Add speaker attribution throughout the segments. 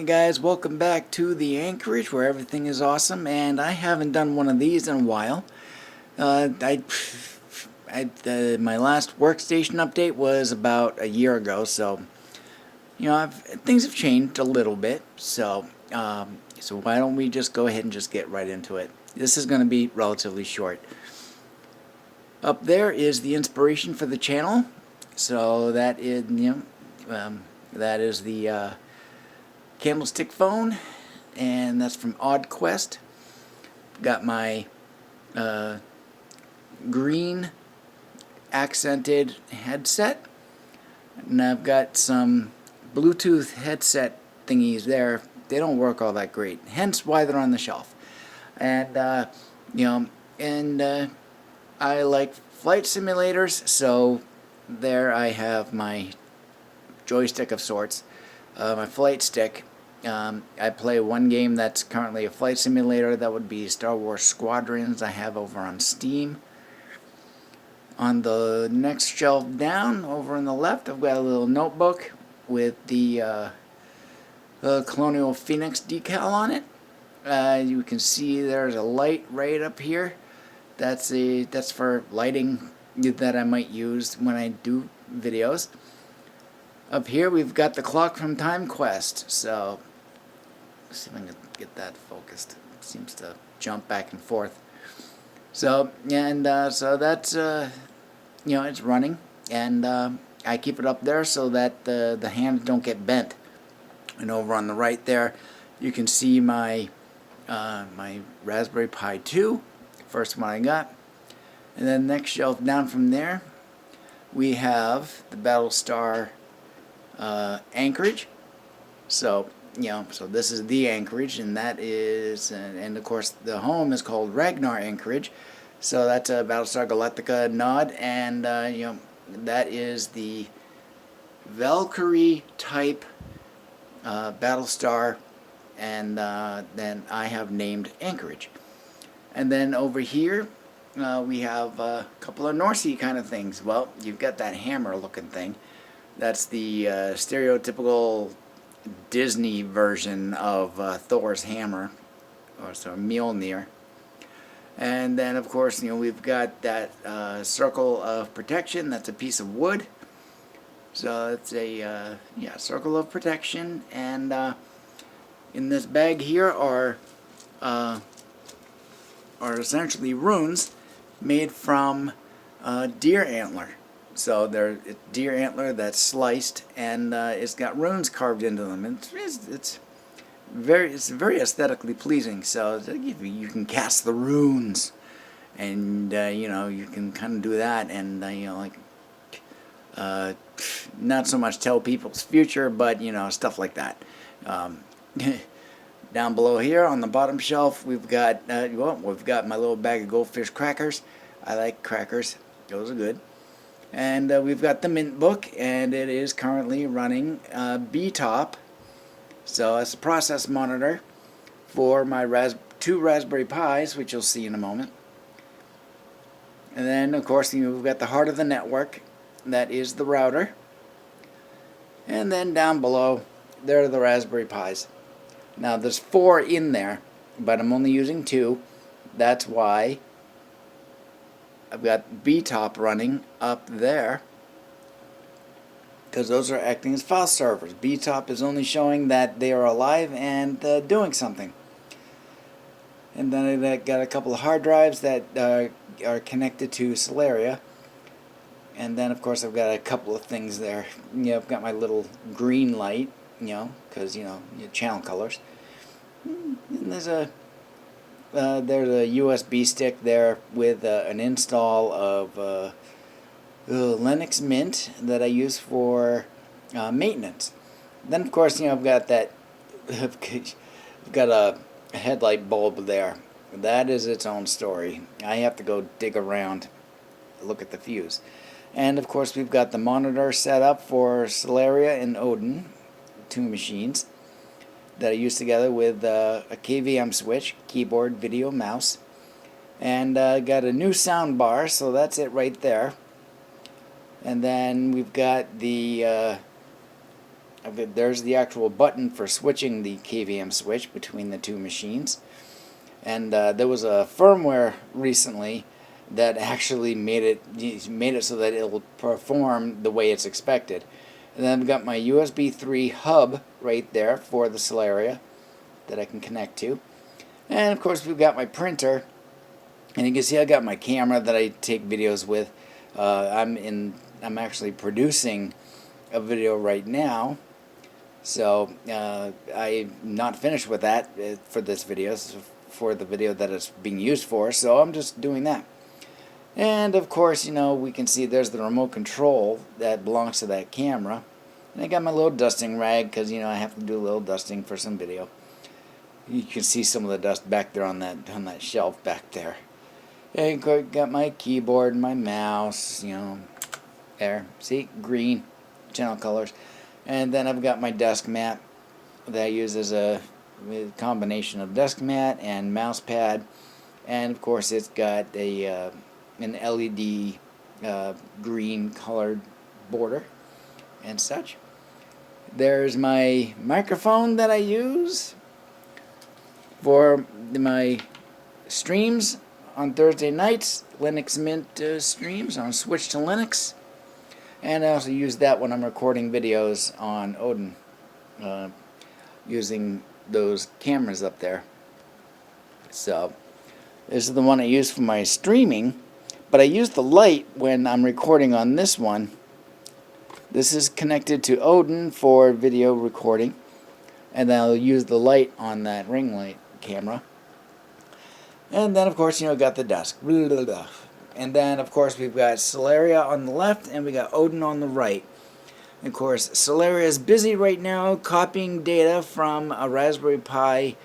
Speaker 1: Hey guys, welcome back to the AnKorage where everything is awesome, and I haven't done one of these in a while. My last Workstation update was about a year ago, so things have changed a little bit. So why don't we just go ahead and just get right into it? This is going to be relatively short. Up there is the inspiration for the channel, so that is the candlestick phone, and that's from OddQuest. Got my green accented headset, and I've got some Bluetooth headset thingies there. They don't work all that great, hence why they're on the shelf. And I like flight simulators, so there I have my joystick of sorts, my flight stick. I play one game that's currently a flight simulator. That would be Star Wars Squadrons. I have over on Steam. On the next shelf down, over on the left, I've got a little notebook with the Colonial Phoenix decal on it. You can see there's a light right up here. That's for lighting that I might use when I do videos. Up here we've got the clock from Time Quest. So let's see if I can get that focused. It seems to jump back and forth. So so that's it's running, and I keep it up there so that the hands don't get bent. And over on the right there, you can see my my Raspberry Pi 2, first one I got. And then next shelf down from there, we have the Battlestar AnKorage. So so this is the AnKorage, and that is, and of course the home is called Ragnar AnKorage. So that's a Battlestar Galactica nod, and that is the Valkyrie type Battlestar, and then I have named AnKorage. And then over here we have a couple of Norse kind of things. Well, you've got that hammer looking thing. That's the stereotypical Disney version of Thor's hammer, or so Mjolnir. And then of course we've got that circle of protection. That's a piece of wood. So it's a circle of protection. And in this bag here are essentially runes made from deer antler. So it's deer antler that's sliced, and it's got runes carved into them. And it's very aesthetically pleasing. So you can cast the runes, and you can kind of do that, and not so much tell people's future, but stuff like that. Down below here on the bottom shelf, we've got we've got my little bag of goldfish crackers. I like crackers; those are good. And we've got the Mint book, and it is currently running B-top. So it's a process monitor for my two Raspberry Pis, which you'll see in a moment. And then, of course, we've got the heart of the network. That is the router. And then down below, there are the Raspberry Pis. Now, there's 4 in there, but I'm only using 2. That's why I've got B-top running up there, because those are acting as file servers. B-top is only showing that they are alive and doing something. And then I've got a couple of hard drives that are connected to Solaria. And then, of course, I've got a couple of things there. I've got my little green light, because, your channel colors. And there's a USB stick there with an install of Linux Mint that I use for maintenance. Then, of course, I've got that. I've got a headlight bulb there. That is its own story. I have to go dig around, look at the fuse. And of course, we've got the monitor set up for Solaria and Odin, 2 machines that I use together with a KVM switch, keyboard, video, mouse, and got a new sound bar. So that's it right there. And then we've got the there's the actual button for switching the KVM switch between the two machines. And there was a firmware recently that actually made it so that it will perform the way it's expected. And then I've got my USB 3 hub right there for the Solaria that I can connect to. And of course we've got my printer, and you can see I got my camera that I take videos with. I'm actually producing a video right now, so I'm not finished with that for this video. This is for the video that it's being used for, so I'm just doing that. And of course, we can see there's the remote control that belongs to that camera. And I got my little dusting rag because I have to do a little dusting for some video. You can see some of the dust back there on that shelf back there. And got my keyboard and my mouse, there. See, green channel colors. And then I've got my desk mat that I use as a combination of desk mat and mouse pad. And of course, it's got an LED green colored border and such. There's my microphone that I use for my streams on Thursday nights, Linux Mint streams on Switch to Linux. And I also use that when I'm recording videos on Odin, using those cameras up there. So this is the one I use for my streaming, but I use the light when I'm recording on this one. This is connected to Odin for video recording, and then I'll use the light on that ring light camera. And then of course, got the desk. And then of course we've got Solaria on the left and we got Odin on the right. And of course, Solaria is busy right now copying data from a Raspberry Pi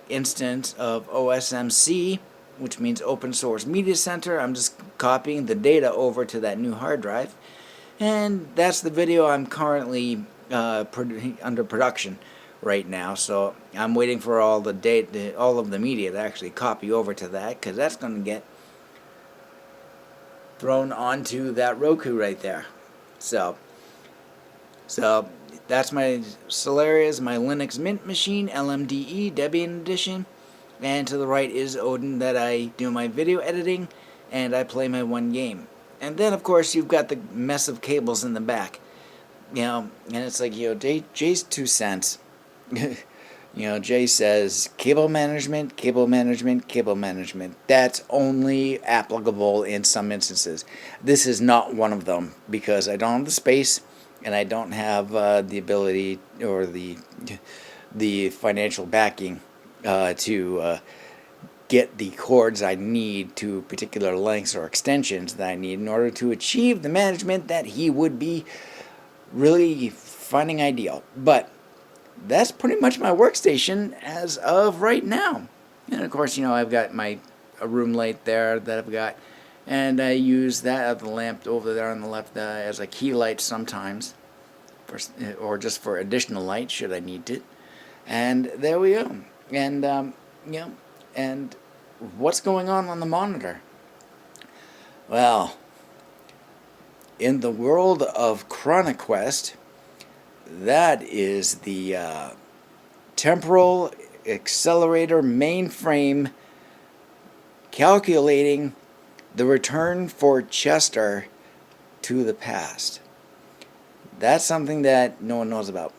Speaker 1: instance of OSMC, which means Open Source Media Center. I'm just copying the data over to that new hard drive. And that's the video I'm currently under production right now. So I'm waiting for all the data, all of the media to actually copy over to that, because that's going to get thrown onto that Roku right there. So that's my Solaria, my Linux Mint machine, LMDE Debian edition. And to the right is Odin that I do my video editing and I play my one game. And then of course you've got the mess of cables in the back. And it's like, Jay's 2 cents. Jay says cable management, cable management, cable management. That's only applicable in some instances. This is not one of them, because I don't have the space and I don't have the ability or the financial backing to get the cords I need to particular lengths or extensions that I need in order to achieve the management that he would be really finding ideal. But that's pretty much my workstation as of right now. And of course, I've got a room light there that I've got, and I use that the lamp over there on the left as a key light sometimes, or just for additional light should I need it. And there we go. And and what's going on the monitor? Well, in the world of ChronoQuest, that is the temporal accelerator mainframe calculating the return for Chester to the past. That's something that no one knows about.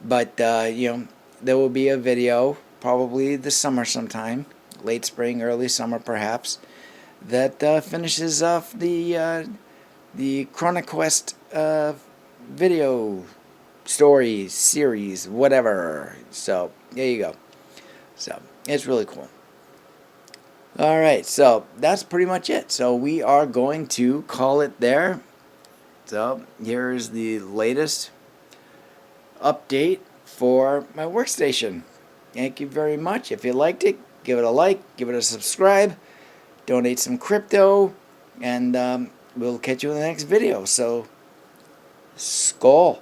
Speaker 1: But, there will be a video, probably this summer sometime, late spring, early summer perhaps, that finishes off the ChronoQuest video story series, whatever. So there you go. So it's really cool. Alright, so that's pretty much it. So we are going to call it there. So here's the latest update for my workstation. Thank you very much. If you liked it, give it a like, give it a subscribe, donate some crypto, and we'll catch you in the next video. So, Skál.